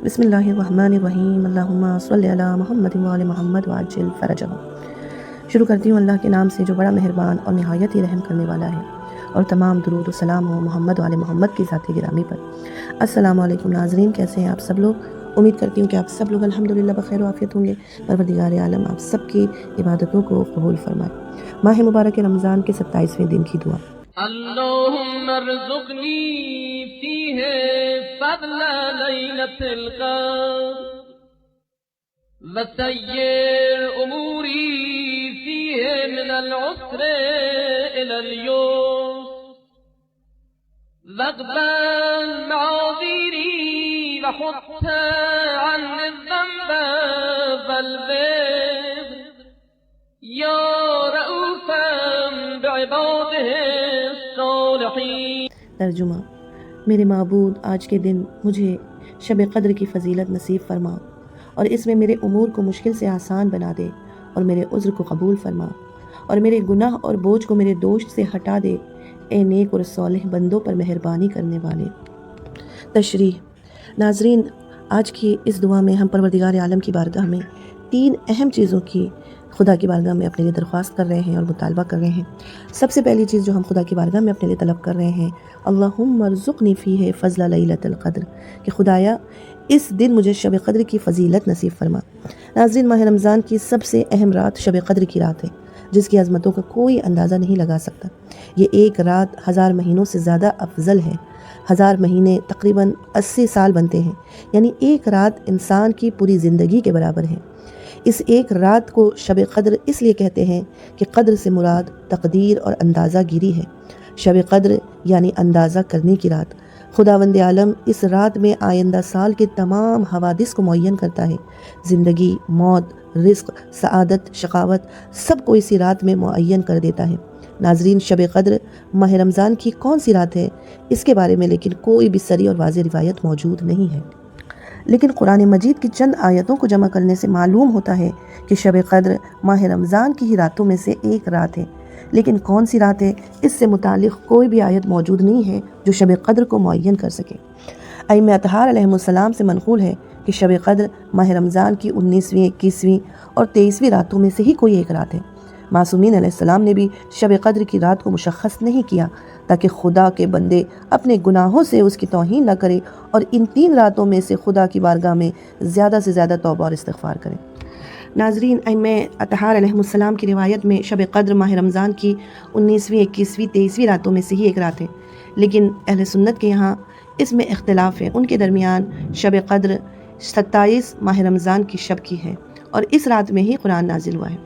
بسم اللہ الرحمن الرحیم، اللہم صلی علی محمد وعلی محمد وعجل فرجہ۔ شروع کرتی ہوں اللہ کے نام سے جو بڑا مہربان اور نہایت ہی رحم کرنے والا ہے، اور تمام درود و سلام ہو محمد وعلی محمد کی ذات گرامی پر۔ السلام علیکم ناظرین، کیسے ہیں آپ سب لوگ؟ امید کرتی ہوں کہ آپ سب لوگ الحمدللہ بخیر و عافیت ہوں گے۔ پروردگار عالم آپ سب کی عبادتوں کو قبول فرمائے۔ ماہ مبارک رمضان کے 27ویں دن کی دعا۔ اللهم ارزقني فيه فضل ليلة القدر وسير أموري فيه من العسر إلى اليسر واقبل معاذيري وحط عني الذنب والوزر يا رؤوفا بعباده ترجمہ: میرے معبود، آج کے دن مجھے شب قدر کی فضیلت نصیب فرما، اور اس میں میرے امور کو مشکل سے آسان بنا دے، اور میرے عذر کو قبول فرما، اور میرے گناہ اور بوجھ کو میرے دوش سے ہٹا دے، اے نیک اور صالح بندوں پر مہربانی کرنے والے۔ تشریح: ناظرین، آج کی اس دعا میں ہم پروردگار عالم کی بارگاہ میں 3 اہم چیزوں کی خدا کی بارگاہ میں اپنے لیے درخواست کر رہے ہیں اور مطالبہ کر رہے ہیں۔ سب سے پہلی چیز جو ہم خدا کی بارگاہ میں اپنے لیے طلب کر رہے ہیں، اللہم ارزقنی فیہ فضل لیلۃ القدر، کہ خدایا اس دن مجھے شب قدر کی فضیلت نصیب فرما۔ ناظرین، ماہ رمضان کی سب سے اہم رات شب قدر کی رات ہے، جس کی عظمتوں کا کوئی اندازہ نہیں لگا سکتا۔ یہ ایک رات 1000 مہینوں سے زیادہ افضل ہے۔ 1000 مہینے تقریباً 80 سال بنتے ہیں، یعنی ایک رات انسان کی پوری زندگی کے برابر ہے۔ اس ایک رات کو شب قدر اس لیے کہتے ہیں کہ قدر سے مراد تقدیر اور اندازہ گیری ہے۔ شب قدر یعنی اندازہ کرنے کی رات۔ خداوند عالم اس رات میں آئندہ سال کے تمام حوادث کو معین کرتا ہے۔ زندگی، موت، رزق، سعادت، شقاوت، سب کو اسی رات میں معین کر دیتا ہے۔ ناظرین، شب قدر ماہ رمضان کی کون سی رات ہے، اس کے بارے میں لیکن کوئی بھی صریح اور واضح روایت موجود نہیں ہے، لیکن قرآن مجید کی چند آیتوں کو جمع کرنے سے معلوم ہوتا ہے کہ شب قدر ماہ رمضان کی ہی راتوں میں سے ایک رات ہے۔ لیکن کون سی رات ہے، اس سے متعلق کوئی بھی آیت موجود نہیں ہے جو شب قدر کو معین کر سکے۔ ائمہ اطہار علیہ السلام سے منقول ہے کہ شب قدر ماہ رمضان کی 19ویں، 21ویں اور 23ویں راتوں میں سے ہی کوئی ایک رات ہے۔ معصومین علیہ السلام نے بھی شب قدر کی رات کو مشخص نہیں کیا تاکہ خدا کے بندے اپنے گناہوں سے اس کی توہین نہ کرے اور ان 3 راتوں میں سے خدا کی بارگاہ میں زیادہ سے زیادہ توبہ اور استغفار کریں۔ ناظرین، ائمہ اطہار علیہ السلام کی روایت میں شب قدر ماہ رمضان کی 19ویں، 21ویں، 23ویں راتوں میں سے ہی ایک رات ہے، لیکن اہل سنت کے یہاں اس میں اختلاف ہے۔ ان کے درمیان شب قدر 27 ماہ رمضان کی شب کی ہے، اور اس رات میں ہی قرآن نازل ہوا ہے۔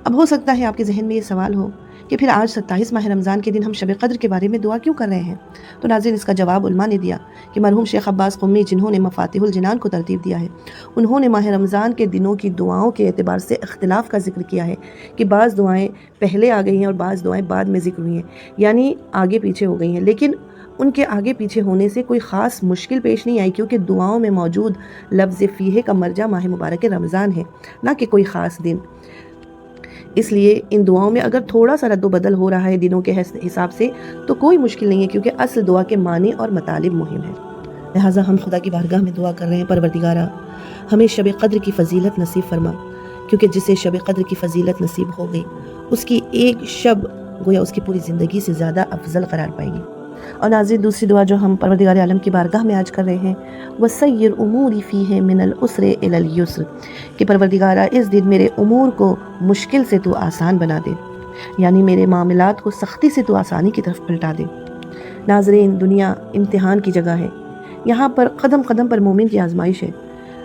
اب ہو سکتا ہے آپ کے ذہن میں یہ سوال ہو کہ پھر آج 27 ماہ رمضان کے دن ہم شب قدر کے بارے میں دعا کیوں کر رہے ہیں؟ تو ناظرین، اس کا جواب علماء نے دیا کہ مرحوم شیخ عباس قمی، جنہوں نے مفاتیح الجنان کو ترتیب دیا ہے، انہوں نے ماہ رمضان کے دنوں کی دعاؤں کے اعتبار سے اختلاف کا ذکر کیا ہے کہ بعض دعائیں پہلے آ گئی ہیں اور بعض دعائیں بعد میں ذکر ہوئی ہیں، یعنی آگے پیچھے ہو گئی ہیں، لیکن ان کے آگے پیچھے ہونے سے کوئی خاص مشکل پیش نہیں آئی، کیونکہ دعاؤں میں موجود لفظ فیہ کا مرجع ماہ مبارک رمضان ہے، نہ کہ کوئی خاص دن۔ اس لیے ان دعاؤں میں اگر تھوڑا سا رد و بدل ہو رہا ہے دنوں کے حساب سے تو کوئی مشکل نہیں ہے، کیونکہ اصل دعا کے معنی اور مطالب مہم ہے۔ لہٰذا ہم خدا کی بارگاہ میں دعا کر رہے ہیں، پروردگارا ہمیں شب قدر کی فضیلت نصیب فرما، کیونکہ جسے شب قدر کی فضیلت نصیب ہو گئی اس کی ایک شب گویا اس کی پوری زندگی سے زیادہ افضل قرار پائے گی۔ اور ناظرین، دوسری دعا جو ہم پروردگار عالم کی بارگاہ میں آج کر رہے ہیں، وَسَيِّرْ أُمُورِ فِيهِ مِنَ الْعُسْرِ إِلَى الْيُسْرِ، کہ پروردگارہ اس دن میرے امور کو مشکل سے تو آسان بنا دے، یعنی میرے معاملات کو سختی سے تو آسانی کی طرف پلٹا دے۔ ناظرین، دنیا امتحان کی جگہ ہے، یہاں پر قدم قدم پر مومن کی آزمائش ہے،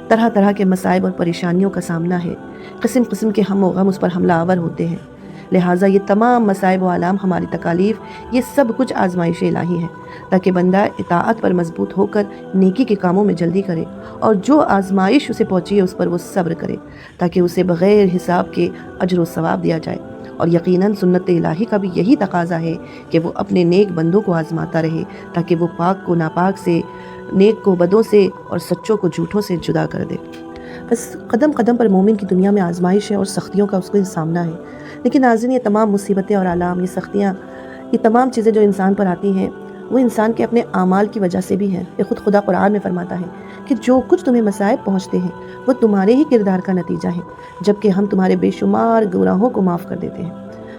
طرح طرح کے مصائب اور پریشانیوں کا سامنا ہے، قسم قسم کے ہم و غم اس پر حملہ آور ہوتے ہیں۔ لہٰذا یہ تمام مصائب و آلام، ہماری تکالیف، یہ سب کچھ آزمائش الہی ہے، تاکہ بندہ اطاعت پر مضبوط ہو کر نیکی کے کاموں میں جلدی کرے، اور جو آزمائش اسے پہنچی ہے اس پر وہ صبر کرے، تاکہ اسے بغیر حساب کے اجر و ثواب دیا جائے۔ اور یقیناً سنت الہی کا بھی یہی تقاضا ہے کہ وہ اپنے نیک بندوں کو آزماتا رہے، تاکہ وہ پاک کو ناپاک سے، نیک کو بدوں سے اور سچوں کو جھوٹوں سے جدا کر دے۔ بس قدم قدم پر مومن کی دنیا میں آزمائش ہے اور سختیوں کا اس کو سامنا ہے، لیکن ناظرین، یہ تمام مصیبتیں اور آلام، یہ سختیاں، یہ تمام چیزیں جو انسان پر آتی ہیں، وہ انسان کے اپنے اعمال کی وجہ سے بھی ہے۔ یہ خود خدا قرآن میں فرماتا ہے کہ جو کچھ تمہیں مصائب پہنچتے ہیں وہ تمہارے ہی کردار کا نتیجہ ہے، جبکہ ہم تمہارے بے شمار گناہوں کو معاف کر دیتے ہیں۔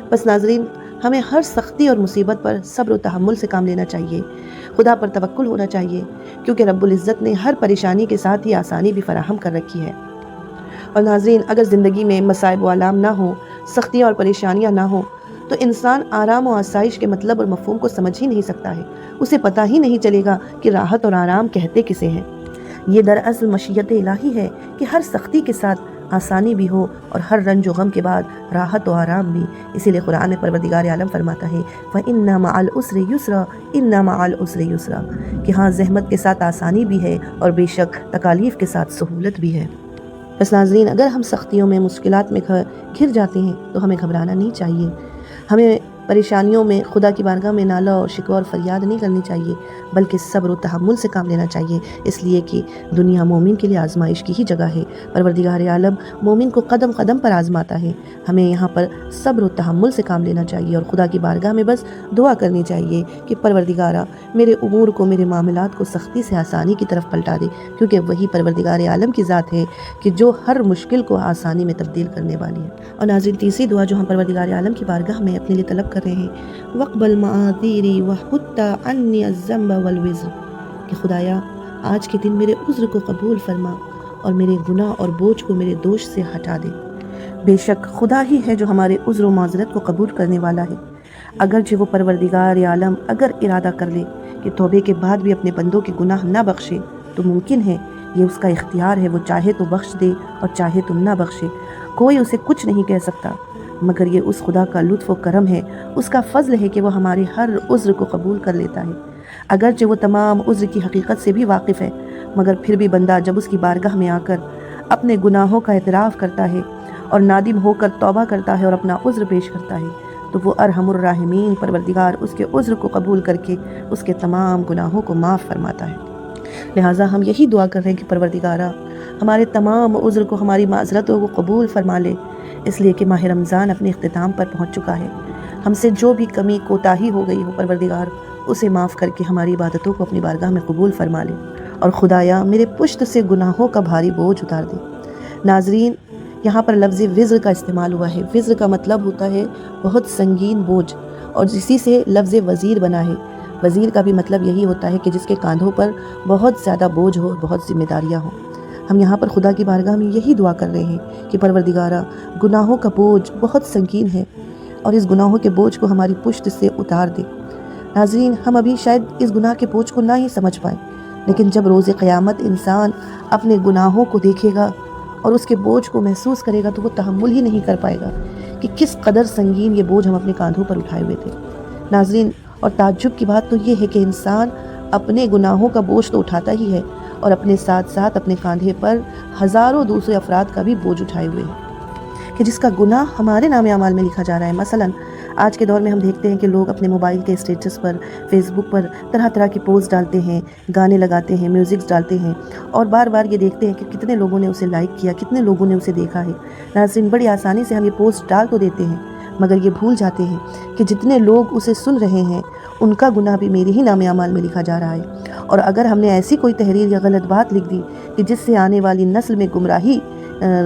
بس ناظرین، ہمیں ہر سختی اور مصیبت پر صبر و تحمل سے کام لینا چاہیے، خدا پر توکل ہونا چاہیے، کیونکہ رب العزت نے ہر پریشانی کے ساتھ ہی آسانی بھی فراہم کر رکھی ہے۔ اور ناظرین، اگر زندگی میں مصائب و آلام نہ ہوں، سختیاں اور پریشانیاں نہ ہوں، تو انسان آرام و آسائش کے مطلب اور مفہوم کو سمجھ ہی نہیں سکتا ہے، اسے پتہ ہی نہیں چلے گا کہ راحت اور آرام کہتے کسے ہیں۔ یہ دراصل مشیت الہی ہے کہ ہر سختی کے ساتھ آسانی بھی ہو اور ہر رنج و غم کے بعد راحت و آرام بھی۔ اسی لیے قرآن میں پروردگار عالم فرماتا ہے وَإِنَّ مَعَ الْعُسْرِ يُسْرًا إِنَّ مَعَ الْعُسْرِ يُسْرًا، کہ ہاں زحمت کے ساتھ آسانی بھی ہے اور بے شک تکالیف کے ساتھ سہولت بھی ہے۔ بس ناظرین، اگر ہم سختیوں میں، مشکلات میں گھر جاتے ہیں تو ہمیں گھبرانا نہیں چاہیے، ہمیں پریشانیوں میں خدا کی بارگاہ میں نالہ اور شکوہ اور فریاد نہیں کرنی چاہیے، بلکہ صبر و تحمل سے کام لینا چاہیے، اس لیے کہ دنیا مومن کے لیے آزمائش کی ہی جگہ ہے۔ پروردگار عالم مومن کو قدم قدم پر آزماتا ہے، ہمیں یہاں پر صبر و تحمل سے کام لینا چاہیے اور خدا کی بارگاہ میں بس دعا کرنی چاہیے کہ پروردگارہ میرے امور کو، میرے معاملات کو سختی سے آسانی کی طرف پلٹا دے، کیونکہ وہی پروردگار عالم کی ذات ہے کہ جو ہر مشکل کو آسانی میں تبدیل کرنے والی ہے۔ اور ناظرین، تیسری دعا جو ہم پروردگار عالم کی بارگاہ میں اپنے لیے طلب کر رہے ہیں، وَاقْبَلْ مَعَاذِيرِي وَحُطَّ عَنِّي الذَّنبَ وَالْوِزْرَ، کہ خدایا آج کے دن میرے عذر کو قبول فرما اور میرے گناہ اور بوجھ کو میرے دوش سے ہٹا دے۔ بے شک خدا ہی ہے جو ہمارے عذر و معذرت کو قبول کرنے والا ہے، اگرچہ وہ پروردگار عالم اگر ارادہ کر لے کہ توبے کے بعد بھی اپنے بندوں کے گناہ نہ بخشے تو ممکن ہے، یہ اس کا اختیار ہے، وہ چاہے تو بخش دے اور چاہے تو نہ بخشے، کوئی اسے کچھ نہیں کہہ سکتا، مگر یہ اس خدا کا لطف و کرم ہے، اس کا فضل ہے کہ وہ ہمارے ہر عذر کو قبول کر لیتا ہے۔ اگرچہ وہ تمام عذر کی حقیقت سے بھی واقف ہے، مگر پھر بھی بندہ جب اس کی بارگاہ میں آ کر اپنے گناہوں کا اعتراف کرتا ہے اور نادم ہو کر توبہ کرتا ہے اور اپنا عذر پیش کرتا ہے، تو وہ ارحم الراحمین پروردگار اس کے عذر کو قبول کر کے اس کے تمام گناہوں کو معاف فرماتا ہے۔ لہٰذا ہم یہی دعا کر رہے ہیں کہ پروردگارہ ہمارے تمام عذر کو، ہماری معذرتوں کو قبول فرما لے، اس لیے کہ ماہ رمضان اپنے اختتام پر پہنچ چکا ہے۔ ہم سے جو بھی کمی کوتاہی ہو گئی ہو پروردگار اسے معاف کر کے ہماری عبادتوں کو اپنی بارگاہ میں قبول فرما لے، اور خدایا میرے پشت سے گناہوں کا بھاری بوجھ اتار دے۔ ناظرین، یہاں پر لفظ وزر کا استعمال ہوا ہے۔ وزر کا مطلب ہوتا ہے بہت سنگین بوجھ، اور اسی سے لفظ وزیر بنا ہے۔ وزیر کا بھی مطلب یہی ہوتا ہے کہ جس کے کاندھوں پر بہت زیادہ بوجھ ہو، بہت ذمہ داریاں ہوں۔ ہم یہاں پر خدا کی بارگاہ میں یہی دعا کر رہے ہیں کہ پروردگارہ گناہوں کا بوجھ بہت سنگین ہے اور اس گناہوں کے بوجھ کو ہماری پشت سے اتار دے۔ ناظرین، ہم ابھی شاید اس گناہ کے بوجھ کو نہ ہی سمجھ پائیں، لیکن جب روز قیامت انسان اپنے گناہوں کو دیکھے گا اور اس کے بوجھ کو محسوس کرے گا تو وہ تحمل ہی نہیں کر پائے گا کہ کس قدر سنگین یہ بوجھ ہم اپنے کاندھوں پر اٹھائے ہوئے تھے۔ ناظرین، اور تعجب کی بات تو یہ ہے کہ انسان اپنے گناہوں کا بوجھ تو اٹھاتا ہی ہے اور اپنے ساتھ ساتھ اپنے کاندھے پر ہزاروں دوسرے افراد کا بھی بوجھ اٹھائے ہوئے ہیں کہ جس کا گناہ ہمارے نام اعمال میں لکھا جا رہا ہے۔ مثلاً آج کے دور میں ہم دیکھتے ہیں کہ لوگ اپنے موبائل کے اسٹیٹس پر، فیس بک پر طرح طرح کی پوسٹ ڈالتے ہیں، گانے لگاتے ہیں، میوزکس ڈالتے ہیں، اور بار بار یہ دیکھتے ہیں کہ کتنے لوگوں نے اسے لائک کیا، کتنے لوگوں نے اسے دیکھا ہے۔ ناظرین، بڑی آسانی سے ہم یہ پوسٹ ڈال تو دیتے ہیں، مگر یہ بھول جاتے ہیں کہ جتنے لوگ اسے سن رہے ہیں ان کا گناہ بھی میرے ہی نام اعمال میں لکھا جا رہا ہے، اور اگر ہم نے ایسی کوئی تحریر یا غلط بات لکھ دی کہ جس سے آنے والی نسل میں گمراہی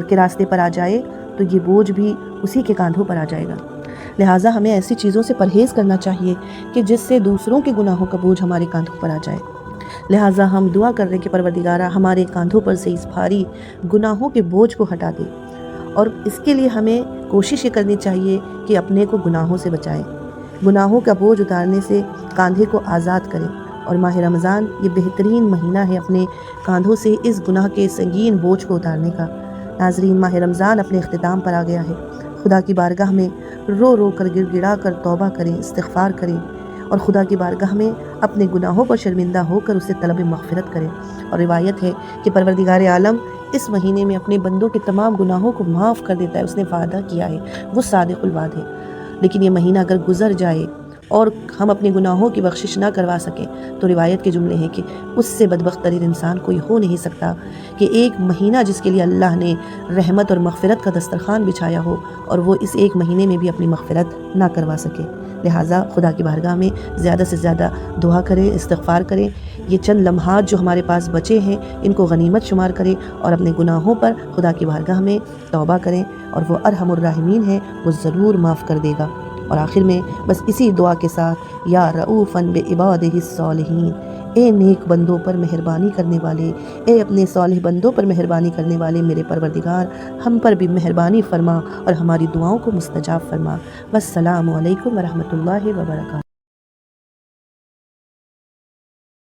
کے راستے پر آ جائے تو یہ بوجھ بھی اسی کے کاندھوں پر آ جائے گا۔ لہٰذا ہمیں ایسی چیزوں سے پرہیز کرنا چاہیے کہ جس سے دوسروں کے گناہوں کا بوجھ ہمارے کاندھوں پر آ جائے۔ لہٰذا ہم دعا کر رہے ہیں کہ پروردگارہ ہمارے کاندھوں پر سے اس بھاری گناہوں کے بوجھ کو ہٹا دے، اور اس کے لیے ہمیں کوشش یہ کرنی چاہیے کہ اپنے کو گناہوں سے بچائیں، گناہوں کا بوجھ اتارنے سے کاندھے کو آزاد کریں۔ اور ماہ رمضان یہ بہترین مہینہ ہے اپنے کاندھوں سے اس گناہ کے سنگین بوجھ کو اتارنے کا۔ ناظرین، ماہ رمضان اپنے اختتام پر آ گیا ہے۔ خدا کی بارگاہ میں رو رو کر، گڑ گڑا کر توبہ کریں، استغفار کریں، اور خدا کی بارگاہ میں اپنے گناہوں پر شرمندہ ہو کر اسے طلب مغفرت کریں۔ اور روایت ہے کہ پروردگار عالم اس مہینے میں اپنے بندوں کے تمام گناہوں کو معاف کر دیتا ہے، اس نے وعدہ کیا ہے، وہ صادق الوعد ہے۔ لیکن یہ مہینہ اگر گزر جائے اور ہم اپنے گناہوں کی بخشش نہ کروا سکیں تو روایت کے جملے ہیں کہ اس سے بدبخت ترین انسان کوئی ہو نہیں سکتا کہ ایک مہینہ جس کے لیے اللہ نے رحمت اور مغفرت کا دسترخوان بچھایا ہو اور وہ اس ایک مہینے میں بھی اپنی مغفرت نہ کروا سکے۔ لہٰذا خدا کی بارگاہ میں زیادہ سے زیادہ دعا کریں، استغفار کریں۔ یہ چند لمحات جو ہمارے پاس بچے ہیں ان کو غنیمت شمار کریں اور اپنے گناہوں پر خدا کی بارگاہ میں توبہ کریں، اور وہ ارحم الراحمین ہے، وہ ضرور معاف کر دے گا۔ اور آخر میں بس اسی دعا کے ساتھ یا رؤوفاً بعبادہ الصالحین، اے نیک بندوں پر مہربانی کرنے والے، اے اپنے صالح بندوں پر مہربانی کرنے والے میرے پروردگار، ہم پر بھی مہربانی فرما اور ہماری دعاؤں کو مستجاب فرما۔ والسلام علیکم ورحمۃ اللہ وبرکاتہ۔